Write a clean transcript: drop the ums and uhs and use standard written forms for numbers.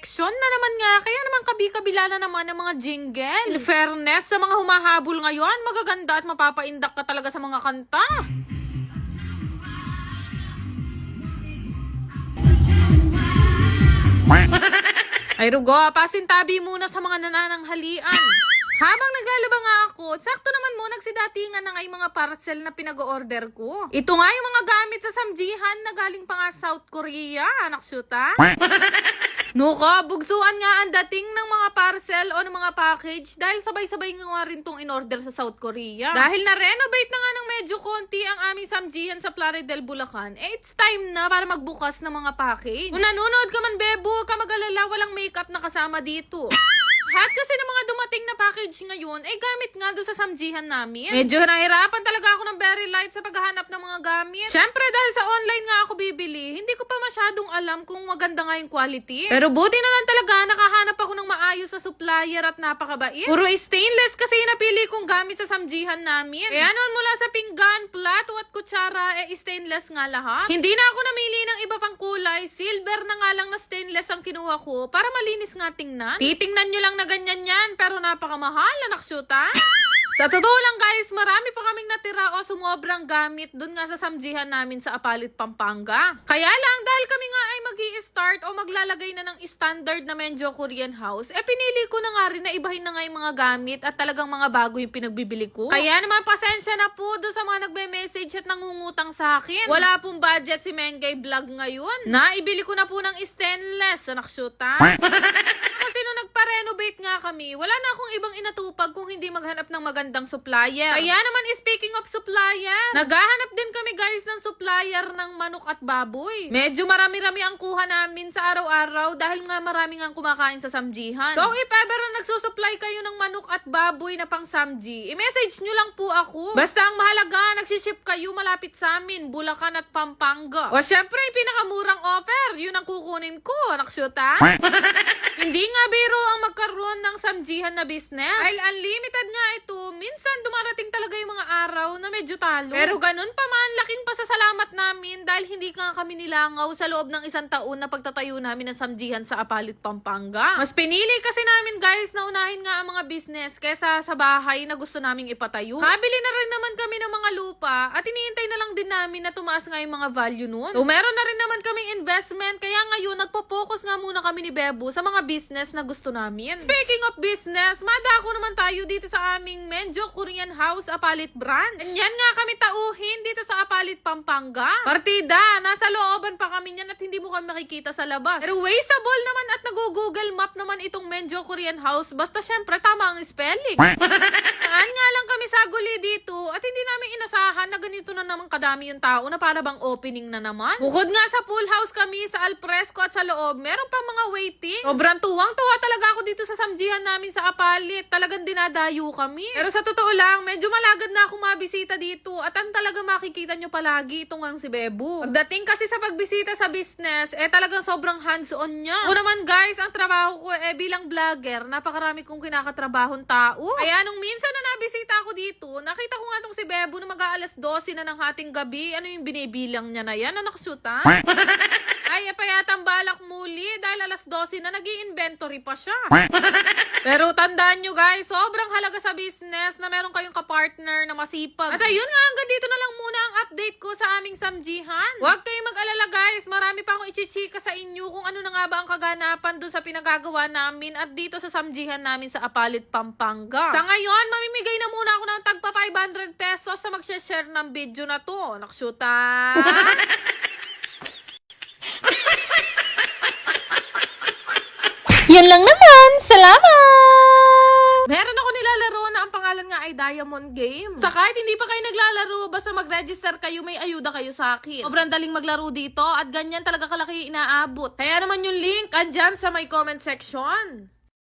eleksyon na naman nga, kaya naman kabi-kabila na naman ng mga jingle. In fairness, sa mga humahabol ngayon, magaganda at mapapaindak ka talaga sa mga kanta. Ay Rugo, pasintabi muna sa mga nanananghalian. Habang naglalaba nga ako, sakto naman mo nagsidatingan na nga yung mga parcel na pinag-order ko. Ito nga yung mga gamit sa samjihan na galing pa nga South Korea, anak syuta. Nuka, bugsuan nga ang dating ng mga parcel o ng mga package dahil sabay-sabay nga rin tong in-order sa South Korea. Dahil na-renovate na nga ng medyo konti ang aming samjihan sa Plaridel, Bulacan, it's time na para magbukas ng mga package. Kung nanonood ka man, bebo, ka mag-alala, walang makeup na kasama dito. Lahat kasi ng mga dumating na package ngayon ay gamit nga doon sa samjihan namin. Medyo nahirapan talaga ako ng very light sa paghahanap ng mga gamit. Syempre dahil sa online nga ako bibili, hindi ko pa masyadong alam kung maganda nga yung quality. Pero buti na lang talaga nakahanap ako ng maayos na supplier at napakabait. Puro stainless kasi yung napili kong gamit sa samjihan namin. Kaya noon mula sa pinggan, plato at kutsara, stainless nga lahat. Hindi na ako namili ng iba pang kulay, silver na nga lang na stainless ang kinuha ko para malinis nga tingnan. Titingnan nyo lang na ganyan yan, pero napakamahal, anak syuta. Sa totoo lang guys, marami pa kaming natira o sumobrang gamit dun nga sa samjihan namin sa Apalit, Pampanga. Kaya lang, dahil kami nga ay mag-i-start o maglalagay na ng standard na medyo Korean house, pinili ko na nga rin na ibahin na nga yung mga gamit at talagang mga bago yung pinagbibili ko. Kaya naman, pasensya na po dun sa mga nagme-message at nangungutang sa akin. Wala pong budget si Mengay Vlog ngayon. Naibili ko na po ng stainless, anak syuta. Kasi nung nagpa-renovate nga kami, wala na akong ibang inatupag kung hindi maghanap ng magandang supplier. Kaya naman, speaking of supplier, naghahanap din kami guys ng supplier ng manok at baboy. Medyo marami-rami ang kuha namin sa araw-araw dahil nga marami nga kumakain sa samjihan. So if ever na nagsusupply kayo ng manok at baboy na pang samji, i-message nyo lang po ako. Basta ang mahalaga, nagsiship kayo malapit sa amin, Bulacan at Pampanga. O syempre, pinakamurang offer, yun ang kukunin ko, anak syuta. Hindi nga biro ang magkaroon ng samjihan na business. Dahil unlimited nga ito, minsan dumarating talaga yung mga araw na medyo talo. Pero ganun pa man, laking pasasalamat namin dahil hindi nga kami nilangaw sa loob ng 1 taon na pagtatayo namin ng samjihan sa Apalit, Pampanga. Mas pinili kasi namin guys na unahin nga ang mga business kesa sa bahay na gusto naming ipatayo. Kabili na rin naman kami ng mga lupa at iniintay na lang din namin na tumaas nga yung mga value nun. So meron na rin naman kaming investment kaya ngayon nagpo-focus nga muna kami ni Bebo sa mga business na gusto namin. Speaking of business, madako naman tayo dito sa aming Menjo Korean House Apalit branch. Yan nga kami tauhin dito sa Apalit, Pampanga. Partida, nasa looban pa kami niyan at hindi mo kami makikita sa labas. Pero wasteable naman at nag-google map naman itong Menjo Korean House basta syempre tama ang spelling. Saan nga lang kami saguli dito at hindi namin inasahan na ganito na naman kadami yung tao na para bang opening na naman. Bukod nga sa full house kami sa alfresco at sa loob, meron pa mga waiting. Sobrang tuwang-tuwa talaga ako dito sa samjihan namin sa Apalit. Talagang dinadayo kami. Pero sa totoo lang, medyo malagad na akong mabisita dito at ang talaga makikita nyo palagi itong ang si Bebo. Pagdating kasi sa pagbisita sa business, talagang sobrang hands-on niya. Ako naman guys, ang trabaho ko bilang vlogger, napakarami kong kinakatrabahong tao. Kaya nung minsan na nabisita ako dito, nakita ko nga itong si Bebo na mag-aalas 12 na ng hating gabi. Ano yung binibilang niya na yan? Anak syuta? Ay, payatang balak muli dahil alas 12 na nag-i-inventory pa siya. Pero tandaan nyo guys, sobrang halaga sa business na meron kayong kapartner na masipag. At ayun nga, hanggang dito na lang muna ang update ko sa aming samjihan. Huwag kayong mag-alala guys, marami pa akong ichichika sa inyo kung ano na nga ba ang kaganapan dun sa pinagagawa namin at dito sa samjihan namin sa Apalit, Pampanga. Sa ngayon, mamimigay na muna ako ng tagpa 500 pesos sa mag-share ng video na to. Naksyuta! Yan lang naman. Salamat! Meron ako nilalaro na ang pangalan nga ay Diamond Game. Sa kahit hindi pa kayo naglalaro, basta mag-register kayo, may ayuda kayo sa akin. Sobrang daling maglaro dito at ganyan talaga kalaki inaabot. Kaya naman yung link andyan sa may comment section.